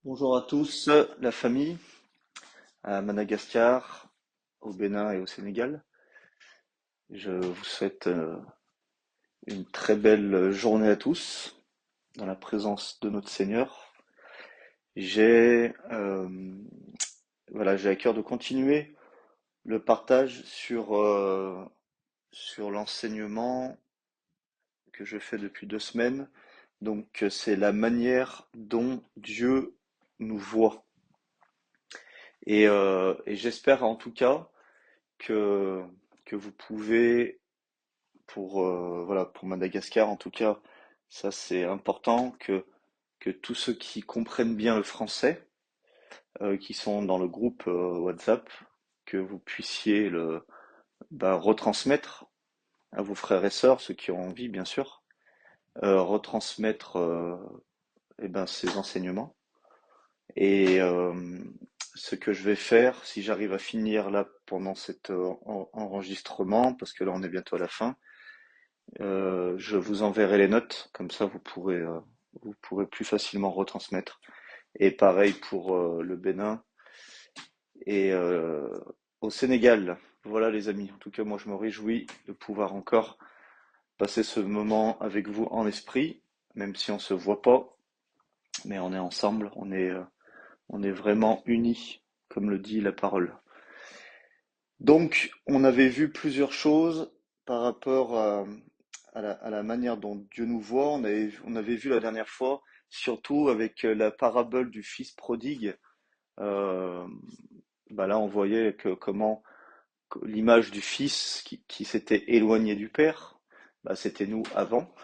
Bonjour à tous, la famille, à Madagascar, au Bénin et au Sénégal. Je vous souhaite une très belle journée à tous, dans la présence de notre Seigneur. J'ai j'ai à cœur de continuer le partage sur l'enseignement que je fais depuis 2 semaines. Donc, c'est la manière dont Dieu nous voit. Et j'espère en tout cas que, que vous pouvez, pour Madagascar en tout cas, ça c'est important, que tous ceux qui comprennent bien le français, qui sont dans le groupe WhatsApp, que vous puissiez retransmettre à vos frères et sœurs, ceux qui ont envie bien sûr, retransmettre ces enseignements. Et ce que je vais faire, si j'arrive à finir là pendant cet enregistrement, parce que là on est bientôt à la fin, je vous enverrai les notes, comme ça vous pourrez plus facilement retransmettre. Et pareil pour le Bénin et au Sénégal. Voilà les amis. En tout cas, moi je me réjouis de pouvoir encore passer ce moment avec vous en esprit, même si on se voit pas, mais on est ensemble, on est vraiment unis, comme le dit la parole. Donc, on avait vu plusieurs choses par rapport à la manière dont Dieu nous voit. On avait vu la dernière fois, surtout avec la parabole du fils prodigue. Euh, Là, on voyait que l'image du fils qui s'était éloigné du père, c'était nous avant.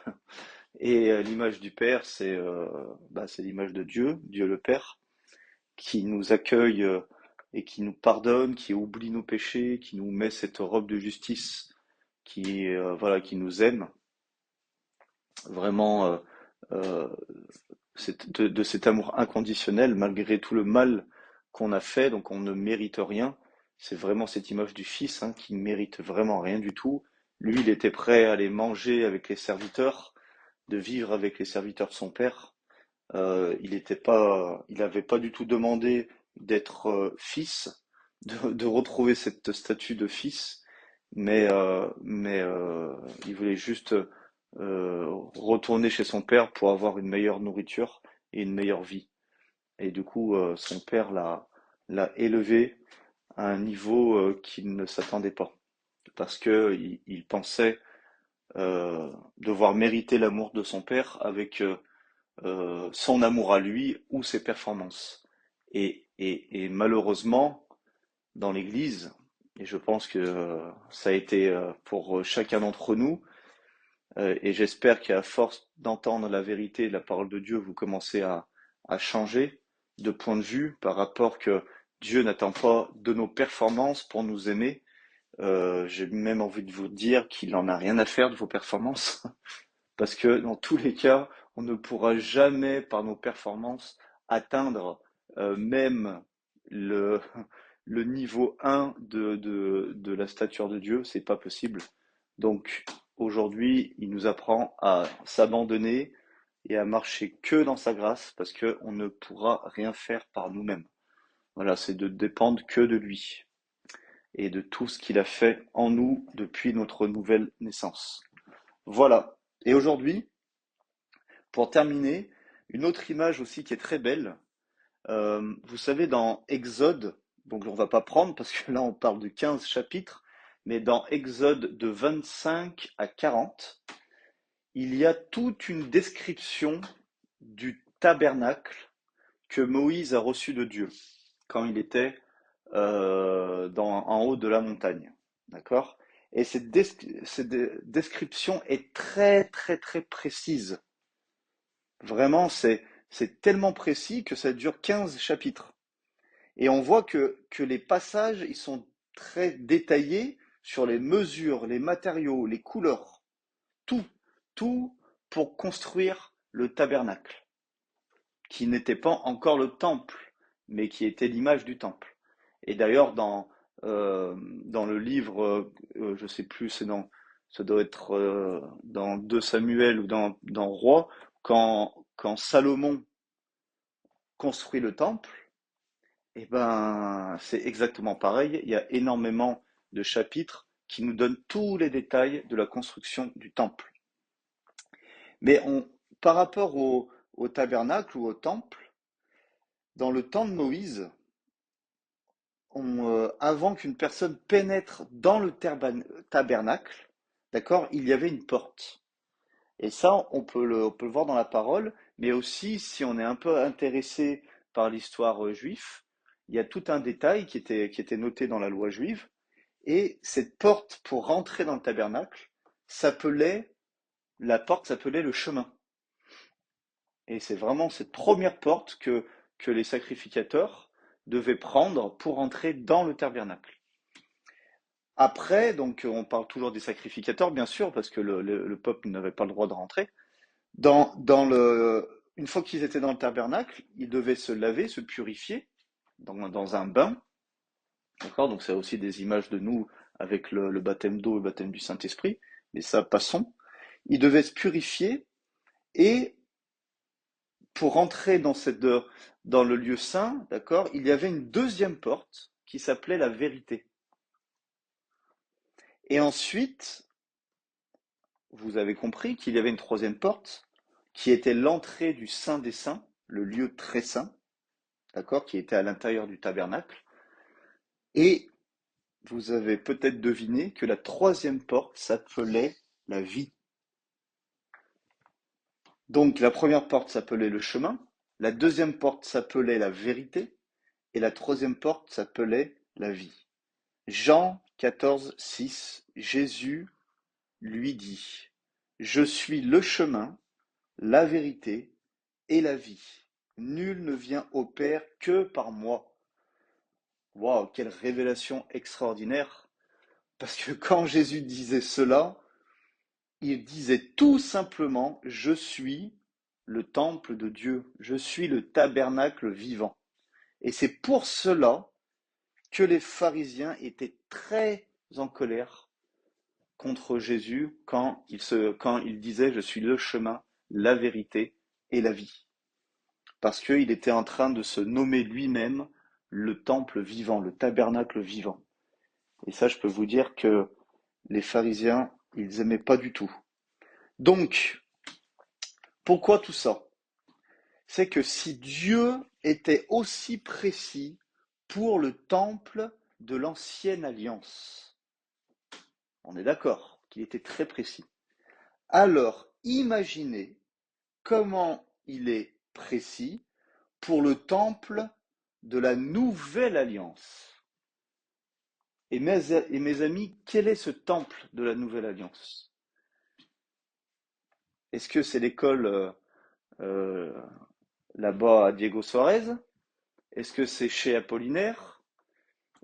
Et l'image du père, c'est l'image de Dieu, Dieu le Père, qui nous accueille et qui nous pardonne, qui oublie nos péchés, qui nous met cette robe de justice, qui nous aime vraiment euh, de cet amour inconditionnel malgré tout le mal qu'on a fait, donc on ne mérite rien. C'est vraiment cette image du Fils qui ne mérite vraiment rien du tout. Lui, il était prêt à aller manger avec les serviteurs, de vivre avec les serviteurs de son père. Il n'avait pas du tout demandé d'être fils, de retrouver cette statue de fils, mais il voulait juste retourner chez son père pour avoir une meilleure nourriture et une meilleure vie. Et du coup, son père l'a élevé à un niveau qu'il ne s'attendait pas, parce que il pensait devoir mériter l'amour de son père avec son amour à lui ou ses performances. Et malheureusement, dans l'Église, et je pense que ça a été pour chacun d'entre nous, et j'espère qu'à force d'entendre la vérité de la parole de Dieu, vous commencez à changer de point de vue par rapport que Dieu n'attend pas de nos performances pour nous aimer. J'ai même envie de vous dire qu'il n'en a rien à faire de vos performances. Parce que dans tous les cas, on ne pourra jamais, par nos performances, atteindre même le, le niveau 1 de la stature de Dieu. C'est pas possible. Donc aujourd'hui, il nous apprend à s'abandonner et à marcher que dans sa grâce, parce qu'on ne pourra rien faire par nous-mêmes. Voilà, c'est de dépendre que de lui et de tout ce qu'il a fait en nous depuis notre nouvelle naissance. Voilà. Et aujourd'hui, pour terminer, une autre image aussi qui est très belle. Vous savez, dans Exode, donc on va pas prendre parce que là on parle de 15 chapitres, mais dans Exode de 25 à 40, il y a toute une description du tabernacle que Moïse a reçu de Dieu quand il était en haut de la montagne. D'accord? Et cette description est très très très précise. Vraiment, c'est tellement précis que ça dure 15 chapitres. Et on voit que les passages, ils sont très détaillés sur les mesures, les matériaux, les couleurs, tout, tout pour construire le tabernacle, qui n'était pas encore le temple, mais qui était l'image du temple. Et d'ailleurs, dans le livre, je sais plus, ça doit être dans 2 Samuel ou dans Roi, quand Salomon construit le temple, eh ben, c'est exactement pareil. Il y a énormément de chapitres qui nous donnent tous les détails de la construction du temple. Mais par rapport au tabernacle ou au temple, dans le temps de Moïse, avant qu'une personne pénètre dans le tabernacle, d'accord, il y avait une porte. Et ça, on peut le voir dans la parole, mais aussi si on est un peu intéressé par l'histoire juive, il y a tout un détail qui était noté dans la loi juive. Et cette porte pour rentrer dans le tabernacle s'appelait, la porte s'appelait le chemin. Et c'est vraiment cette première porte que les sacrificateurs devaient prendre pour entrer dans le tabernacle. Après, donc on parle toujours des sacrificateurs, bien sûr, parce que le peuple n'avait pas le droit de rentrer. Une fois qu'ils étaient dans le tabernacle, ils devaient se laver, se purifier dans un bain. D'accord? Donc c'est aussi des images de nous avec le baptême d'eau et le baptême du Saint-Esprit. Mais ça, passons. Ils devaient se purifier et pour rentrer dans le lieu saint, d'accord, il y avait une deuxième porte qui s'appelait la vérité. Et ensuite, vous avez compris qu'il y avait une troisième porte qui était l'entrée du Saint des Saints, le lieu très saint, d'accord, qui était à l'intérieur du tabernacle. Et vous avez peut-être deviné que la troisième porte s'appelait la vie. Donc la première porte s'appelait le chemin, la deuxième porte s'appelait la vérité, et la troisième porte s'appelait la vie. Jean 14, 6, Jésus lui dit, je suis le chemin, la vérité et la vie. Nul ne vient au Père que par moi. Waouh, quelle révélation extraordinaire! Parce que quand Jésus disait cela, il disait tout simplement, je suis le temple de Dieu, je suis le tabernacle vivant. Et c'est pour cela que les pharisiens étaient très en colère contre Jésus quand il disait je suis le chemin, la vérité et la vie. Parce qu'il était en train de se nommer lui-même le temple vivant, le tabernacle vivant. Et ça, je peux vous dire que les pharisiens, ils aimaient pas du tout. Donc, pourquoi tout ça? C'est que si Dieu était aussi précis pour le temple de l'ancienne alliance, on est d'accord qu'il était très précis. Alors, imaginez comment il est précis pour le temple de la nouvelle alliance. Et mes amis, quel est ce temple de la nouvelle alliance? Est-ce que c'est l'école euh, là-bas à Diego Suarez? Est-ce que c'est chez Apollinaire?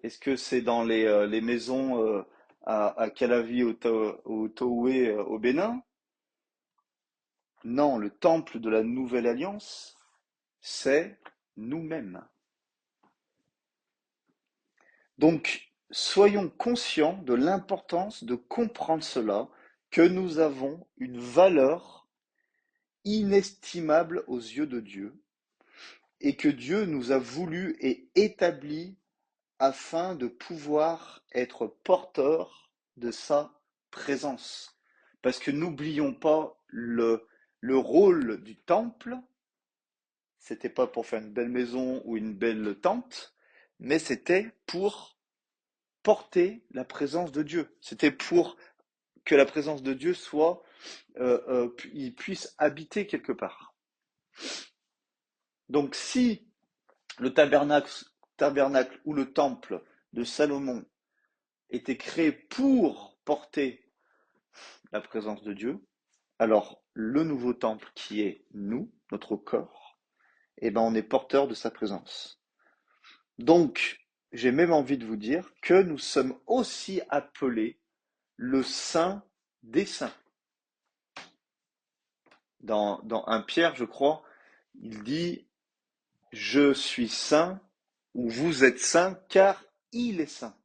Est-ce que c'est dans les maisons à Calavi au Tooué au Bénin? Non, le temple de la nouvelle alliance, c'est nous-mêmes. Donc, soyons conscients de l'importance de comprendre cela, que nous avons une valeur inestimable aux yeux de Dieu et que Dieu nous a voulu et établi afin de pouvoir être porteurs de sa présence. Parce que n'oublions pas le rôle du temple, c'était pas pour faire une belle maison ou une belle tente, mais c'était pour porter la présence de Dieu. C'était pour que la présence de Dieu il puisse habiter quelque part. Donc si le tabernacle ou le temple de Salomon était créé pour porter la présence de Dieu, alors le nouveau temple qui est nous, notre corps, eh ben on est porteur de sa présence. Donc, j'ai même envie de vous dire que nous sommes aussi appelés le saint des saints. Dans 1 Pierre, je crois, il dit je suis saint ou vous êtes saint car il est saint.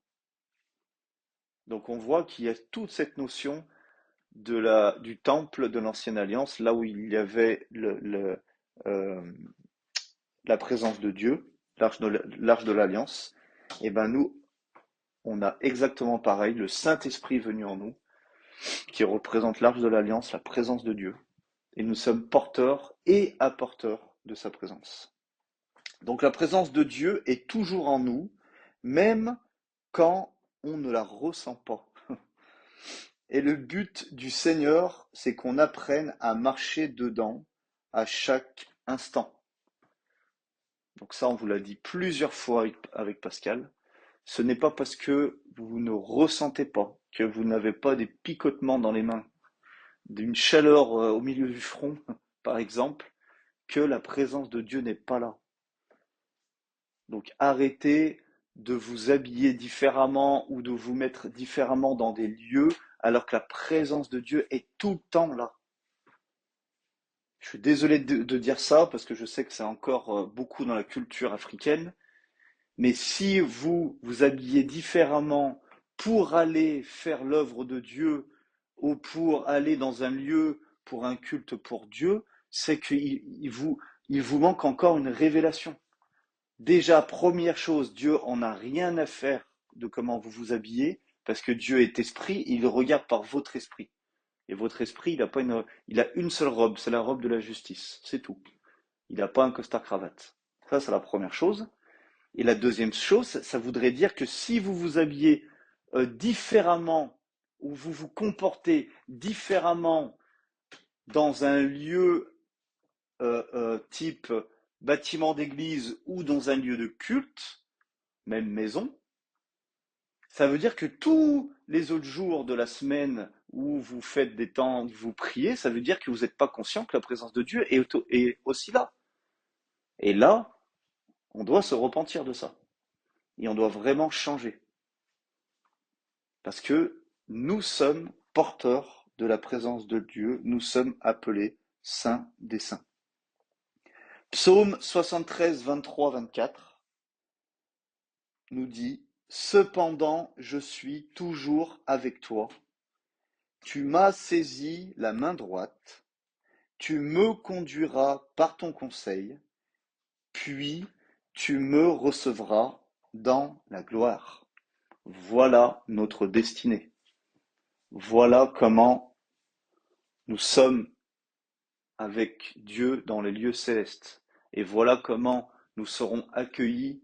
Donc on voit qu'il y a toute cette notion du temple de l'ancienne alliance, là où il y avait la présence de Dieu, l'arche de l'Alliance, et ben nous, on a exactement pareil, le Saint-Esprit venu en nous, qui représente l'arche de l'Alliance, la présence de Dieu. Et nous sommes porteurs et apporteurs de sa présence. Donc la présence de Dieu est toujours en nous, même quand on ne la ressent pas. Et le but du Seigneur, c'est qu'on apprenne à marcher dedans à chaque instant. Donc ça, on vous l'a dit plusieurs fois avec Pascal. Ce n'est pas parce que vous ne ressentez pas, que vous n'avez pas des picotements dans les mains, d'une chaleur au milieu du front, par exemple, que la présence de Dieu n'est pas là. Donc arrêtez de vous habiller différemment ou de vous mettre différemment dans des lieux alors que la présence de Dieu est tout le temps là. Je suis désolé de dire ça parce que je sais que c'est encore beaucoup dans la culture africaine, mais si vous vous habillez différemment pour aller faire l'œuvre de Dieu ou pour aller dans un lieu pour un culte pour Dieu, c'est qu'il vous manque encore une révélation. Déjà, première chose, Dieu en a rien à faire de comment vous vous habillez, parce que Dieu est esprit, il regarde par votre esprit. Et votre esprit, il a une seule robe, c'est la robe de la justice, c'est tout. Il n'a pas un costard-cravate. Ça, c'est la première chose. Et la deuxième chose, ça voudrait dire que si vous vous habillez différemment, ou vous vous comportez différemment dans un lieu type bâtiment d'église ou dans un lieu de culte, même maison, ça veut dire que tous les autres jours de la semaine où vous faites des temps, où vous priez, ça veut dire que vous n'êtes pas conscient que la présence de Dieu est aussi là. Et là, on doit se repentir de ça. Et on doit vraiment changer. Parce que nous sommes porteurs de la présence de Dieu, nous sommes appelés saints des saints. Psaume 73, 23, 24 nous dit « Cependant, je suis toujours avec toi. Tu m'as saisi la main droite. Tu me conduiras par ton conseil. Puis tu me recevras dans la gloire. » Voilà notre destinée. Voilà comment nous sommes avec Dieu dans les lieux célestes. Et voilà comment nous serons accueillis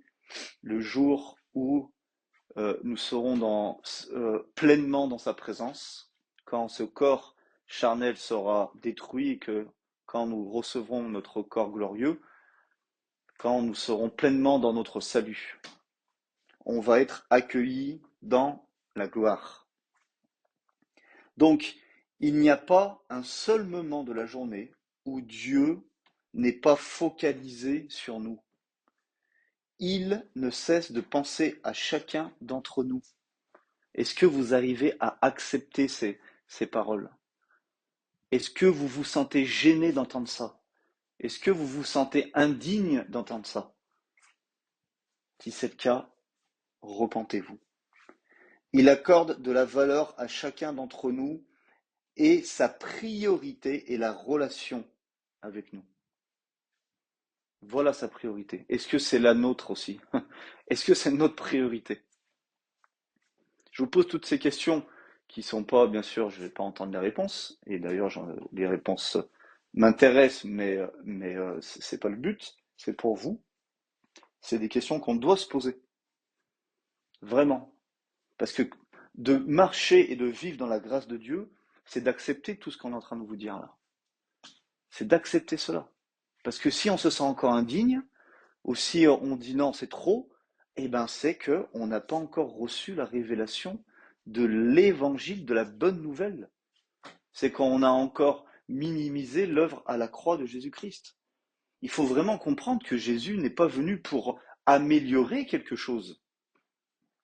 le jour où nous serons pleinement dans sa présence, quand ce corps charnel sera détruit et que quand nous recevrons notre corps glorieux, quand nous serons pleinement dans notre salut, on va être accueillis dans la gloire. Donc, il n'y a pas un seul moment de la journée où Dieu n'est pas focalisé sur nous. Il ne cesse de penser à chacun d'entre nous. Est-ce que vous arrivez à accepter ces paroles? Est-ce que vous vous sentez gêné d'entendre ça? Est-ce que vous vous sentez indigne d'entendre ça? Si c'est le cas, repentez-vous. Il accorde de la valeur à chacun d'entre nous et sa priorité est la relation avec nous. Voilà sa priorité. Est-ce que c'est la nôtre aussi? Est-ce que c'est notre priorité? Je vous pose toutes ces questions qui sont pas, bien sûr, je ne vais pas entendre les réponses. Et d'ailleurs, les réponses m'intéressent, mais c'est pas le but. C'est pour vous. C'est des questions qu'on doit se poser. Vraiment. Parce que de marcher et de vivre dans la grâce de Dieu, c'est d'accepter tout ce qu'on est en train de vous dire là. C'est d'accepter cela. Parce que si on se sent encore indigne, ou si on dit non, c'est trop, eh ben c'est que on n'a pas encore reçu la révélation de l'évangile, de la bonne nouvelle. C'est qu'on a encore minimisé l'œuvre à la croix de Jésus-Christ. Il faut vraiment comprendre que Jésus n'est pas venu pour améliorer quelque chose.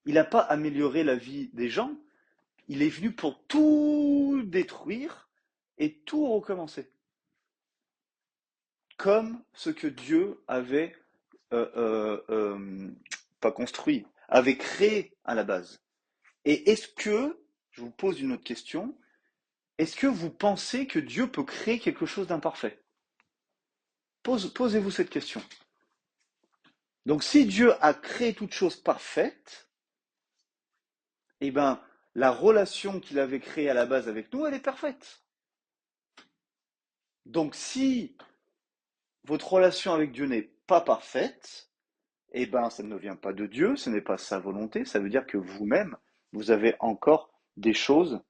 Il n'a pas amélioré la vie des gens, il est venu pour tout détruire et tout recommencer. Comme ce que Dieu avait pas construit, avait créé à la base. Et est-ce que, je vous pose une autre question, est-ce que vous pensez que Dieu peut créer quelque chose d'imparfait? Posez-vous cette question. Donc si Dieu a créé toute chose parfaite, eh ben, la relation qu'il avait créée à la base avec nous, elle est parfaite. Donc si votre relation avec Dieu n'est pas parfaite, eh ben, ça ne vient pas de Dieu, ce n'est pas sa volonté, ça veut dire que vous-même, vous avez encore des choses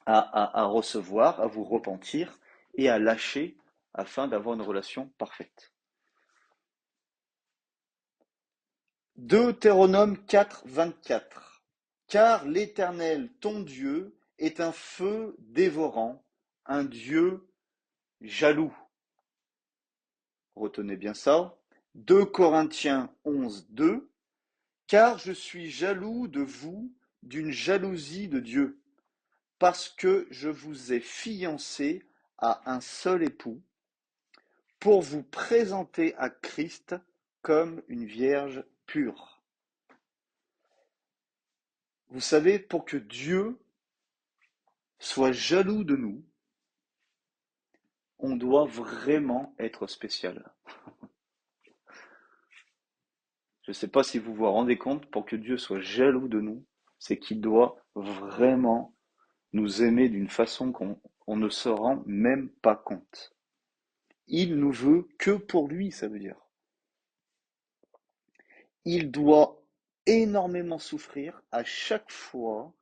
à recevoir, à vous repentir et à lâcher afin d'avoir une relation parfaite. Deutéronome 4, 24. Car l'Éternel, ton Dieu, est un feu dévorant, un Dieu jaloux. Retenez bien ça. 2 Corinthiens 11, 2. Car je suis jaloux de vous d'une jalousie de Dieu, parce que je vous ai fiancé à un seul époux, pour vous présenter à Christ comme une vierge pure. Vous savez, pour que Dieu soit jaloux de nous, on doit vraiment être spécial. Je ne sais pas si vous vous rendez compte, pour que Dieu soit jaloux de nous, c'est qu'il doit vraiment nous aimer d'une façon qu'on ne se rend même pas compte. Il nous veut que pour lui, ça veut dire. Il doit énormément souffrir à chaque fois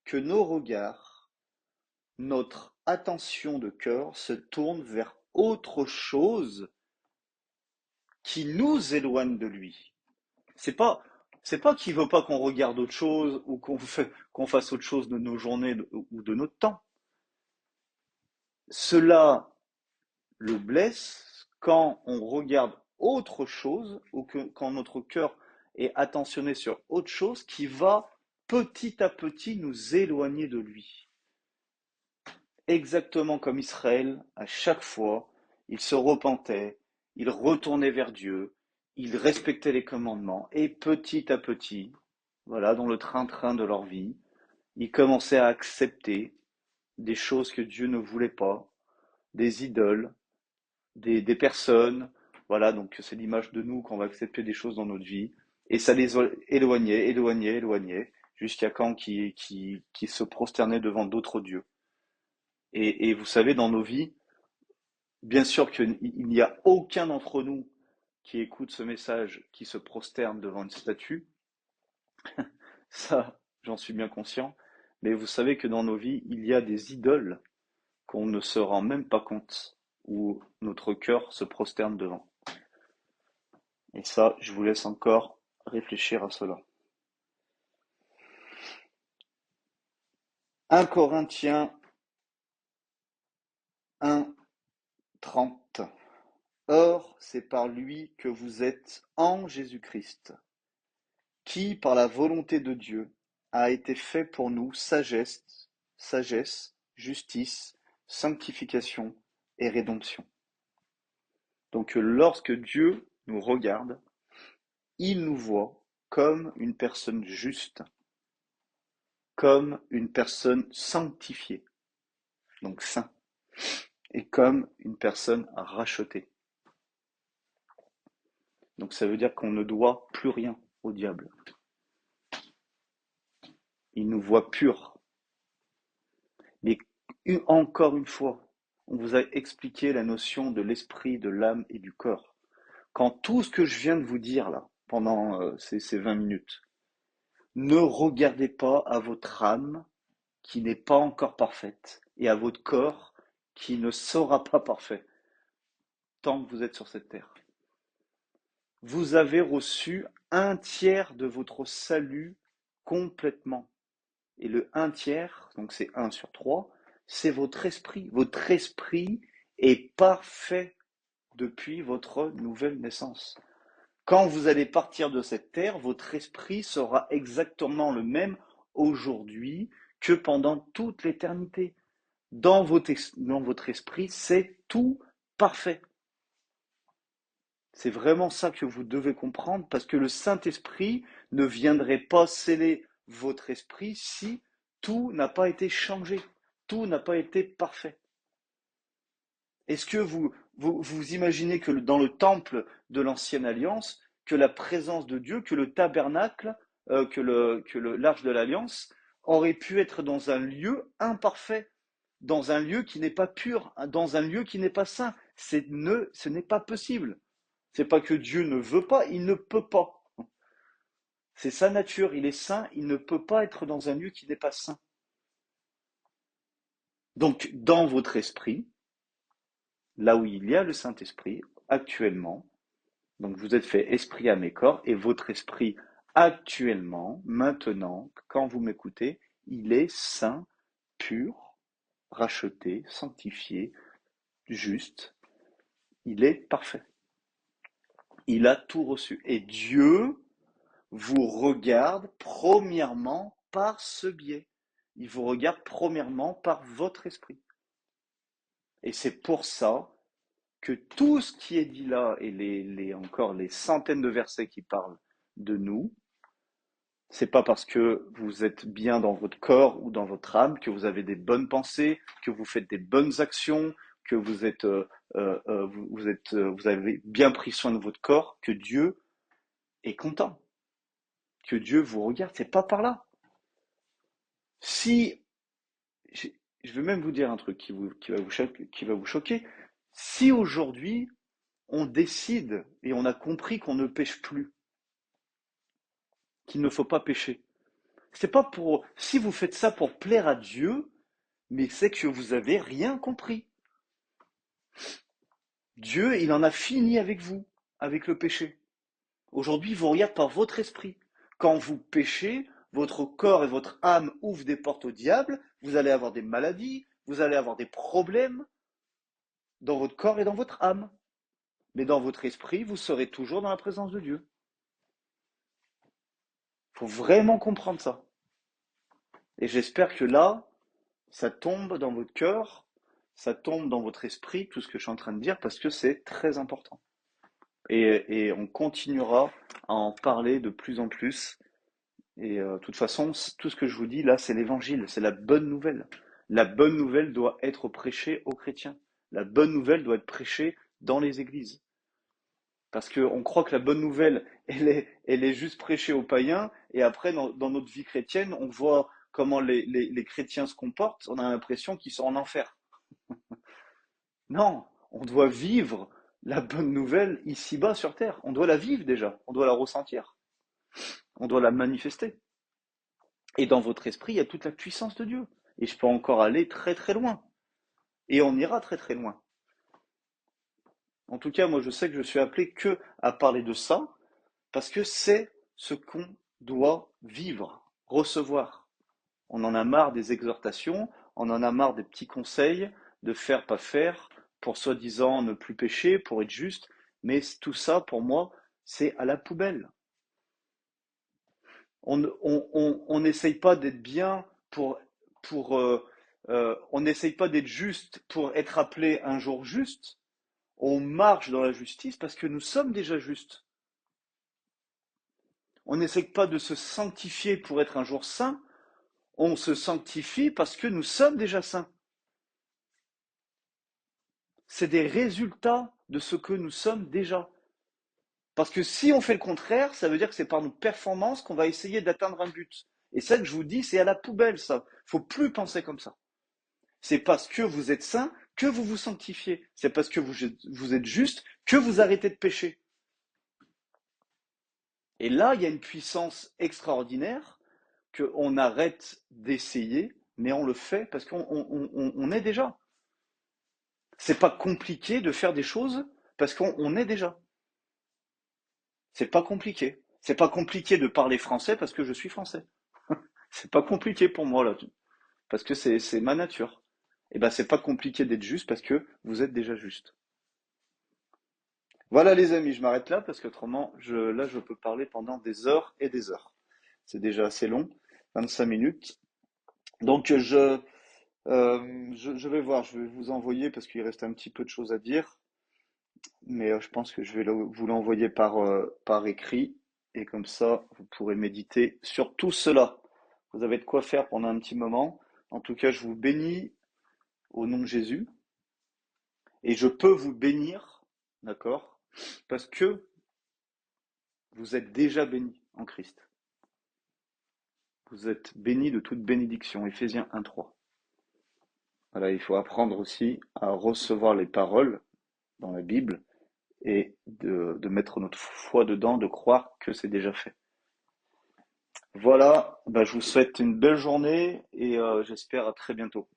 que nos regards, notre attention de cœur se tourne vers autre chose qui nous éloigne de lui. C'est pas, c'est pas qu'il veut pas qu'on regarde autre chose ou qu'on fasse autre chose de nos journées ou de notre temps. Cela le blesse quand on regarde autre chose ou quand notre cœur est attentionné sur autre chose qui va petit à petit nous éloigner de lui. Exactement comme Israël, à chaque fois, il se repentait, il retournait vers Dieu, il respectait les commandements et petit à petit, voilà, dans le train-train de leur vie, ils commençaient à accepter des choses que Dieu ne voulait pas, des idoles, des personnes. Voilà, donc c'est l'image de nous qu'on va accepter des choses dans notre vie. Et ça les éloignait, éloignait, éloignait, jusqu'à quand qui se prosternaient devant d'autres dieux. Et vous savez, dans nos vies, bien sûr qu'il n'y a aucun d'entre nous qui écoute ce message qui se prosterne devant une statue. Ça, j'en suis bien conscient. Mais vous savez que dans nos vies, il y a des idoles qu'on ne se rend même pas compte, où notre cœur se prosterne devant. Et ça, je vous laisse encore réfléchir à cela. 1 Corinthiens 1, 30. Or, c'est par lui que vous êtes en Jésus-Christ, qui, par la volonté de Dieu, a été fait pour nous sagesse, justice, sanctification et rédemption. Donc, lorsque Dieu nous regarde, il nous voit comme une personne juste, comme une personne sanctifiée, donc saint, et comme une personne rachetée. Donc ça veut dire qu'on ne doit plus rien au diable. Il nous voit purs. Mais encore une fois, on vous a expliqué la notion de l'esprit, de l'âme et du corps. Quand tout ce que je viens de vous dire là, pendant ces 20 minutes, ne regardez pas à votre âme qui n'est pas encore parfaite et à votre corps qui ne sera pas parfait tant que vous êtes sur cette terre. Vous avez reçu un tiers de votre salut complètement. Et le un tiers, donc c'est 1 sur 3, c'est votre esprit. Votre esprit est parfait depuis votre nouvelle naissance. Quand vous allez partir de cette terre, votre esprit sera exactement le même aujourd'hui que pendant toute l'éternité. Dans votre esprit, c'est tout parfait. C'est vraiment ça que vous devez comprendre, parce que le Saint-Esprit ne viendrait pas sceller votre esprit si tout n'a pas été changé, tout n'a pas été parfait. Est-ce que vous imaginez que dans le temple de l'Ancienne Alliance, que la présence de Dieu, que le tabernacle, l'arche de l'alliance aurait pu être dans un lieu imparfait, dans un lieu qui n'est pas pur, dans un lieu qui n'est pas saint. Ce n'est pas possible. C'est pas que Dieu ne veut pas, il ne peut pas. C'est sa nature, il est saint, il ne peut pas être dans un lieu qui n'est pas saint. Donc, dans votre esprit, là où il y a le Saint-Esprit, actuellement, donc vous êtes fait esprit, âme et corps, et votre esprit, actuellement, maintenant, quand vous m'écoutez, il est saint, pur, racheté, sanctifié, juste, il est parfait. Il a tout reçu. Et Dieu vous regarde premièrement par ce biais. Il vous regarde premièrement par votre esprit. Et c'est pour ça que tout ce qui est dit là, et encore les centaines de versets qui parlent de nous, c'est pas parce que vous êtes bien dans votre corps ou dans votre âme, que vous avez des bonnes pensées, que vous faites des bonnes actions, que vous avez bien pris soin de votre corps, que Dieu est content, que Dieu vous regarde. C'est pas par là. Si, je je vais même vous dire un truc qui va vous choquer. Si aujourd'hui on décide et on a compris qu'on ne pêche plus, qu'il ne faut pas pécher, c'est pas pour, si vous faites ça pour plaire à Dieu, mais c'est que vous avez rien compris. Dieu, il en a fini avec vous, avec le péché. Aujourd'hui, il vous regarde par votre esprit. Quand vous péchez, votre corps et votre âme ouvrent des portes au diable, vous allez avoir des maladies, vous allez avoir des problèmes dans votre corps et dans votre âme. Mais dans votre esprit, vous serez toujours dans la présence de Dieu. Il faut vraiment comprendre ça. Et j'espère que là, ça tombe dans votre cœur, ça tombe dans votre esprit, tout ce que je suis en train de dire, parce que c'est très important. Et on continuera à en parler de plus en plus. Et de toute façon, tout ce que je vous dis là, c'est l'évangile, c'est la bonne nouvelle. La bonne nouvelle doit être prêchée aux chrétiens. La bonne nouvelle doit être prêchée dans les églises. Parce qu'on croit que la bonne nouvelle, elle est juste prêchée aux païens, et après, dans notre vie chrétienne, on voit comment les chrétiens se comportent, on a l'impression qu'ils sont en enfer. Non, on doit vivre la bonne nouvelle ici-bas sur terre. On doit la vivre déjà, on doit la ressentir, on doit la manifester. Et dans votre esprit, il y a toute la puissance de Dieu. Et je peux encore aller très très loin. Et on ira très très loin. En tout cas, moi je sais que je suis appelé que à parler de ça, parce que c'est ce qu'on doit vivre, recevoir. On en a marre des exhortations, on en a marre des petits conseils, de faire, pas faire, pour soi-disant ne plus pécher, pour être juste. Mais tout ça, pour moi, c'est à la poubelle. On n'essaye pas d'être bien pour on n'essaye pas d'être juste pour être appelé un jour juste. On marche dans la justice parce que nous sommes déjà justes. On n'essaye pas de se sanctifier pour être un jour saint. On se sanctifie parce que nous sommes déjà saints. C'est des résultats de ce que nous sommes déjà. Parce que si on fait le contraire, ça veut dire que c'est par nos performances qu'on va essayer d'atteindre un but. Et ça que je vous dis, c'est à la poubelle, ça. Faut plus penser comme ça. C'est parce que vous êtes saint que vous vous sanctifiez. C'est parce que vous êtes juste que vous arrêtez de pécher. Et là, il y a une puissance extraordinaire qu'on arrête d'essayer, mais on le fait parce qu'on est déjà. C'est pas compliqué de faire des choses parce qu'on est déjà. C'est pas compliqué. C'est pas compliqué de parler français parce que je suis français. C'est pas compliqué pour moi là, parce que c'est ma nature. Et ben c'est pas compliqué d'être juste parce que vous êtes déjà juste. Voilà les amis, je m'arrête là parce qu'autrement, là je peux parler pendant des heures et des heures. C'est déjà assez long, 25 minutes. Donc je vais voir, je vais vous envoyer parce qu'il reste un petit peu de choses à dire, mais je pense que je vais vous l'envoyer par écrit et comme ça vous pourrez méditer sur tout cela. Vous avez de quoi faire pendant un petit moment. En tout cas, je vous bénis au nom de Jésus et je peux vous bénir, d'accord? Parce que Vous êtes déjà bénis en Christ. Vous êtes bénis de toute bénédiction. Éphésiens 1:3. Voilà, il faut apprendre aussi à recevoir les paroles dans la Bible et de mettre notre foi dedans, de croire que c'est déjà fait. Voilà, bah, je vous souhaite une belle journée et j'espère à très bientôt.